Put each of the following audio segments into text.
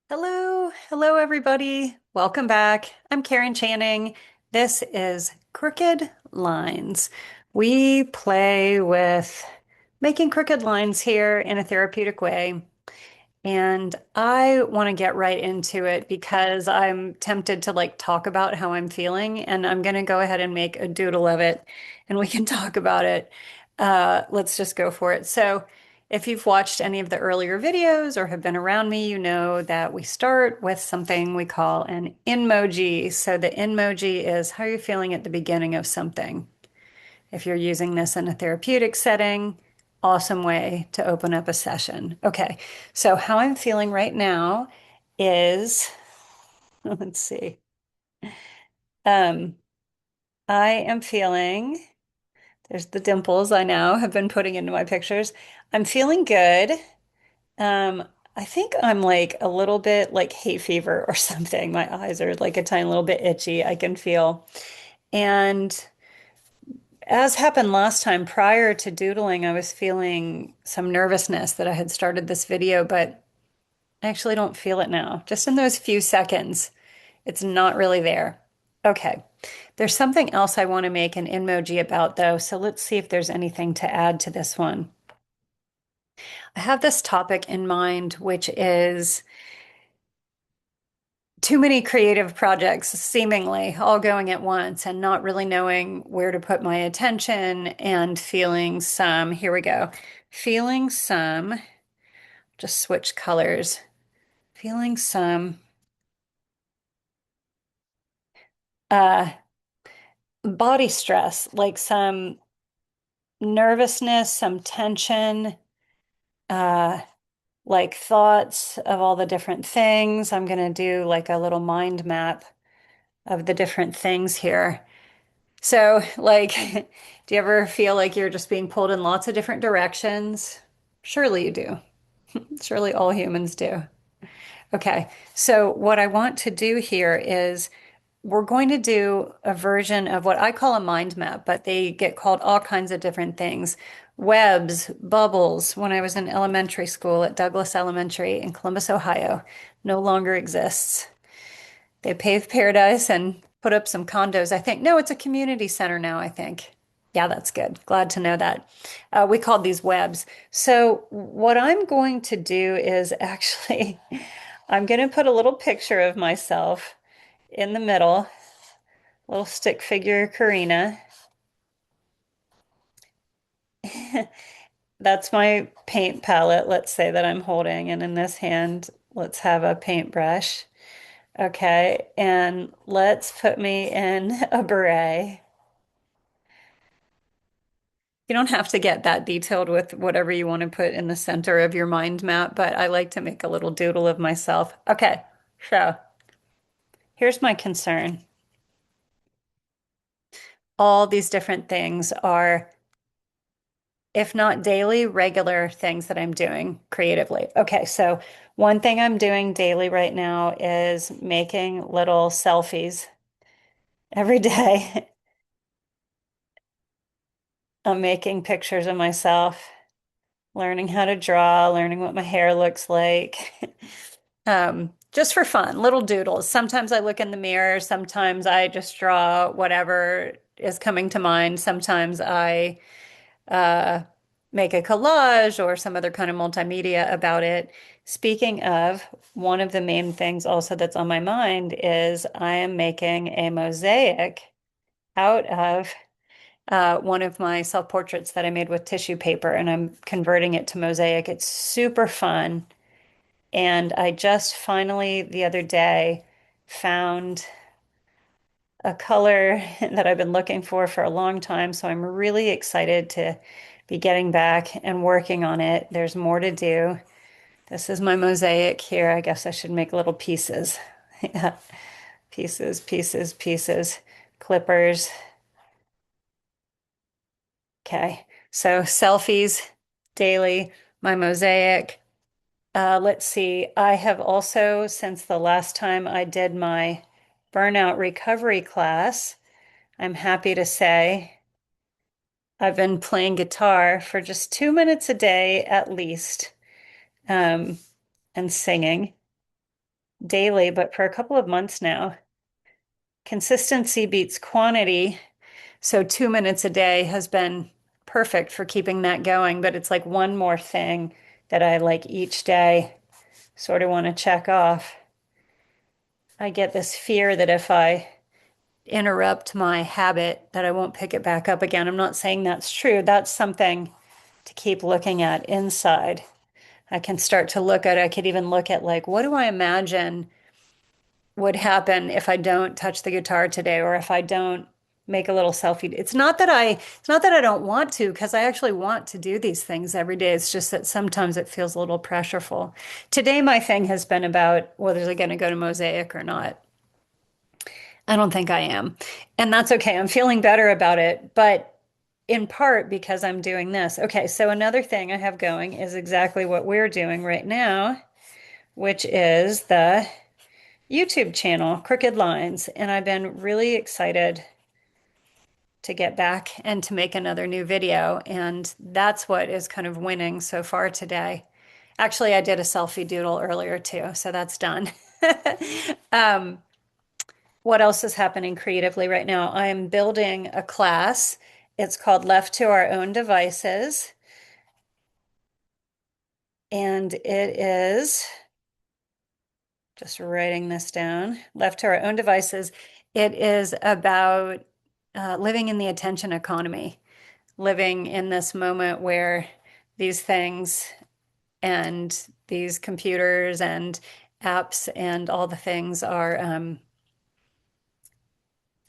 Hello everybody. Welcome back. I'm Carin Channing. This is Crooked Lines. We play with making crooked lines here in a therapeutic way. And I want to get right into it because I'm tempted to talk about how I'm feeling, and I'm going to go ahead and make a doodle of it and we can talk about it. Let's just go for it. So, if you've watched any of the earlier videos or have been around me, you know that we start with something we call an Inmoji. So, the Inmoji is how you're feeling at the beginning of something. If you're using this in a therapeutic setting, awesome way to open up a session. Okay, so how I'm feeling right now is, let's see, um, I am feeling, there's the dimples I now have been putting into my pictures. I'm feeling good. Um, I think I'm like a little bit like hay fever or something. My eyes are like a tiny little bit itchy, I can feel. And as happened last time, prior to doodling, I was feeling some nervousness that I had started this video, but I actually don't feel it now. Just in those few seconds, it's not really there. Okay, there's something else I want to make an emoji about though, so let's see if there's anything to add to this one. I have this topic in mind, which is too many creative projects seemingly all going at once and not really knowing where to put my attention and feeling some, here we go, feeling some, just switch colors, feeling some uh, body stress, like some nervousness, some tension, uh, like thoughts of all the different things. I'm going to do like a little mind map of the different things here. So, like, do you ever feel like you're just being pulled in lots of different directions? Surely you do. Surely all humans do. Okay, so what I want to do here is we're going to do a version of what I call a mind map, but they get called all kinds of different things. Webs, bubbles, when I was in elementary school at Douglas Elementary in Columbus, Ohio, no longer exists. They paved Paradise and put up some condos, I think. No, it's a community center now, I think. Yeah, that's good. Glad to know that. We called these webs. So, what I'm going to do is actually, I'm going to put a little picture of myself in the middle, little stick figure Karina. That's my paint palette, let's say, that I'm holding. And in this hand, let's have a paintbrush. Okay, and let's put me in a beret. You don't have to get that detailed with whatever you want to put in the center of your mind map, but I like to make a little doodle of myself. Okay, so here's my concern. All these different things are, if not daily, regular things that I'm doing creatively. Okay, so one thing I'm doing daily right now is making little selfies every day. I'm making pictures of myself, learning how to draw, learning what my hair looks like. Just for fun, little doodles. Sometimes I look in the mirror, sometimes I just draw whatever is coming to mind. Sometimes I uh, make a collage or some other kind of multimedia about it. Speaking of, one of the main things also that's on my mind is I am making a mosaic out of one of my self-portraits that I made with tissue paper, and I'm converting it to mosaic. It's super fun. And I just finally, the other day, found a color that I've been looking for a long time. So I'm really excited to be getting back and working on it. There's more to do. This is my mosaic here. I guess I should make little pieces. Yeah. Pieces, pieces, pieces, clippers. Okay. So selfies daily, my mosaic. Let's see. I have also, since the last time I did my burnout recovery class, I'm happy to say I've been playing guitar for just 2 minutes a day at least, um, and singing. daily, but for a couple of months now, consistency beats quantity. So 2 minutes a day has been perfect for keeping that going, but it's like one more thing that I like each day sort of want to check off. I get this fear that if I interrupt my habit that I won't pick it back up again. I'm not saying that's true. That's something to keep looking at inside. I can start to look at, I could even look at like, what do I imagine would happen if I don't touch the guitar today or if I don't make a little selfie. It's not that I don't want to, because I actually want to do these things every day. It's just that sometimes it feels a little pressureful. Today, my thing has been about whether they're going to go to Mosaic or not. I don't think I am. And that's okay. I'm feeling better about it, but in part because I'm doing this. Okay, so another thing I have going is exactly what we're doing right now, which is the YouTube channel, Crooked Lines. And I've been really excited to get back and to make another new video. And that's what is kind of winning so far today. Actually, I did a selfie doodle earlier too, so that's done. Um, what else is happening creatively right now? I am building a class. It's called Left to Our Own Devices. And it is just writing this down. Left to Our Own Devices. It is about living in the attention economy, living in this moment where these things and these computers and apps and all the things are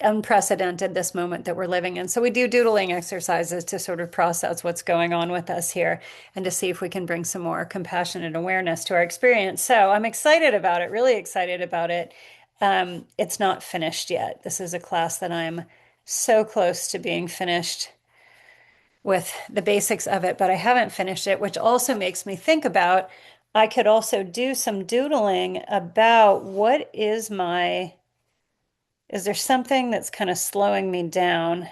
unprecedented, this moment that we're living in. So we do doodling exercises to sort of process what's going on with us here and to see if we can bring some more compassionate awareness to our experience. So I'm excited about it, really excited about it. It's not finished yet. This is a class that I'm so close to being finished with the basics of it, but I haven't finished it, which also makes me think about I could also do some doodling about is there something that's kind of slowing me down?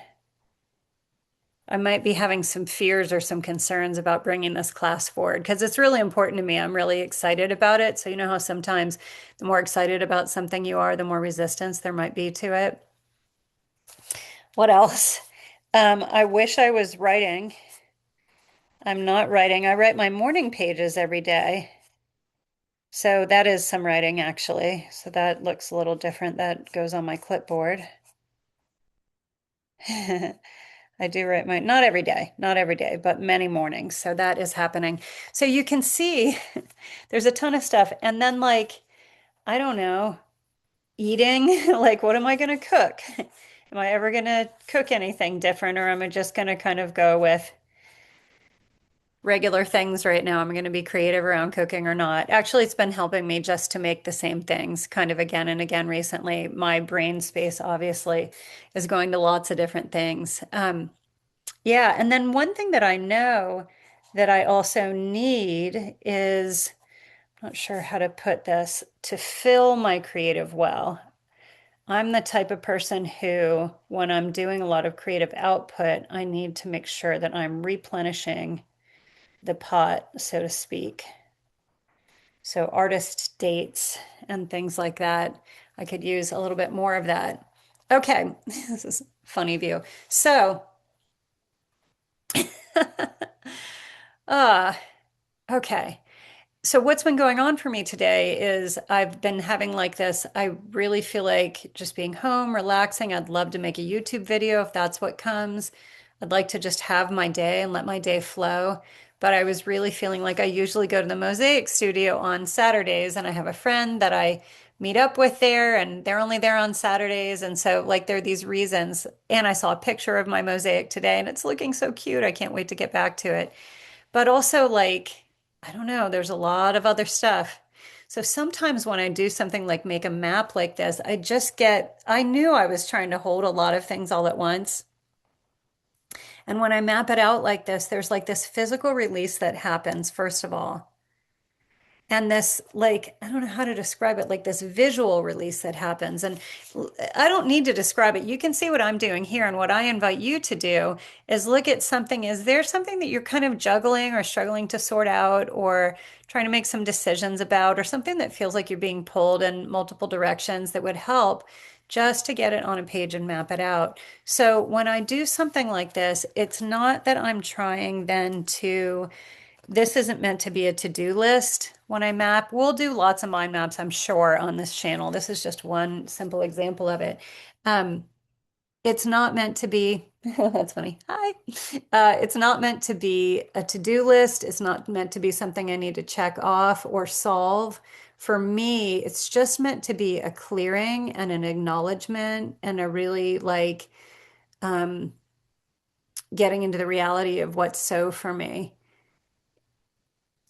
I might be having some fears or some concerns about bringing this class forward because it's really important to me. I'm really excited about it. So, you know how sometimes the more excited about something you are, the more resistance there might be to it. What else? I wish I was writing. I'm not writing. I write my morning pages every day. So that is some writing actually. So that looks a little different. That goes on my clipboard. I do write my, not every day, but many mornings. So that is happening. So you can see there's a ton of stuff. And then, like, I don't know, eating, like, what am I going to cook? Am I ever going to cook anything different, or am I just going to kind of go with regular things right now? I'm going to be creative around cooking or not. Actually, it's been helping me just to make the same things kind of again and again recently. My brain space, obviously, is going to lots of different things. Yeah, and then one thing that I know that I also need is, I'm not sure how to put this, to fill my creative well. I'm the type of person who, when I'm doing a lot of creative output, I need to make sure that I'm replenishing the pot, so to speak. So artist dates and things like that, I could use a little bit more of that. Okay, this is a funny view. So, uh, okay. So what's been going on for me today is I've been having like this, I really feel like just being home, relaxing. I'd love to make a YouTube video if that's what comes. I'd like to just have my day and let my day flow. But I was really feeling like I usually go to the Mosaic studio on Saturdays, and I have a friend that I meet up with there, and they're only there on Saturdays. And so, like, there are these reasons. And I saw a picture of my mosaic today, and it's looking so cute. I can't wait to get back to it. But also, like, I don't know, there's a lot of other stuff. So sometimes when I do something like make a map like this, I knew I was trying to hold a lot of things all at once. And when I map it out like this, there's like this physical release that happens, first of all. and this, like, I don't know how to describe it, like this visual release that happens. And I don't need to describe it. You can see what I'm doing here. And what I invite you to do is look at something. Is there something that you're kind of juggling or struggling to sort out or trying to make some decisions about, or something that feels like you're being pulled in multiple directions that would help just to get it on a page and map it out? So when I do something like this, it's not that I'm trying then to, this isn't meant to be a to-do list when I map. We'll do lots of mind maps, I'm sure, on this channel. This is just one simple example of it. Um, it's not meant to be, that's funny. Hi. It's not meant to be a to-do list. It's not meant to be something I need to check off or solve. For me, it's just meant to be a clearing and an acknowledgement and a really like um, getting into the reality of what's so for me.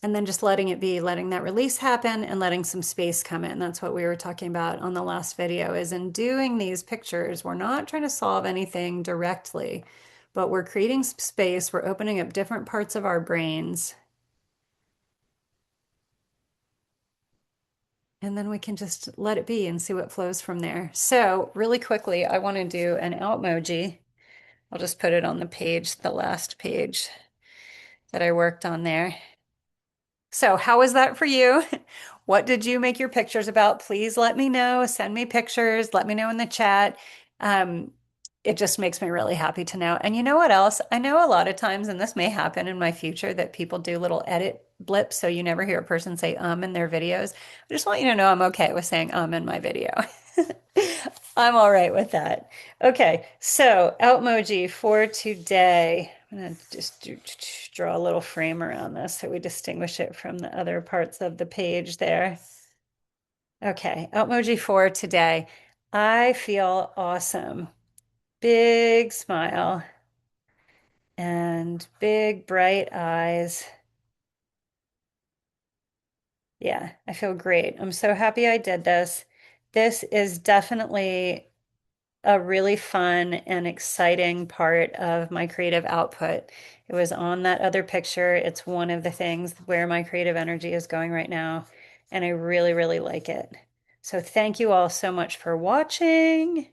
And then just letting it be, letting that release happen and letting some space come in. That's what we were talking about on the last video, is in doing these pictures, we're not trying to solve anything directly, but we're creating some space. We're opening up different parts of our brains. And then we can just let it be and see what flows from there. So really quickly, I want to do an Outmoji. I'll just put it on the page, the last page that I worked on there. So, how was that for you? What did you make your pictures about? Please let me know. Send me pictures. Let me know in the chat. Um, it just makes me really happy to know. And you know what else? I know a lot of times, and this may happen in my future, that people do little edit blips so you never hear a person say in their videos. I just want you to know I'm okay with saying in my video. I'm all right with that. Okay, so Outmoji for today. I'm gonna just draw a little frame around this so we distinguish it from the other parts of the page there. Okay, Outmoji for today. I feel awesome. Big smile and big bright eyes. Yeah, I feel great. I'm so happy I did this. This is definitely a really fun and exciting part of my creative output. It was on that other picture. It's one of the things where my creative energy is going right now, and I really, really like it. So thank you all so much for watching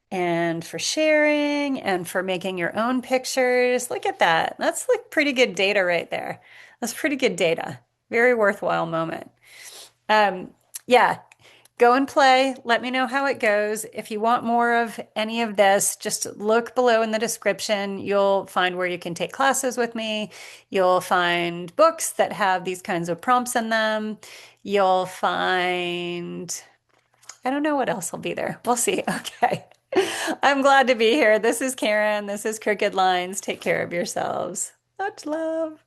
and for sharing and for making your own pictures. Look at that. That's like pretty good data right there. That's pretty good data. Very worthwhile moment. Um, yeah, go and play. Let me know how it goes. If you want more of any of this, just look below in the description. You'll find where you can take classes with me. You'll find books that have these kinds of prompts in them. You'll find, I don't know what else will be there. We'll see. Okay. I'm glad to be here. This is Carin. This is Crooked Lines. Take care of yourselves. Much love.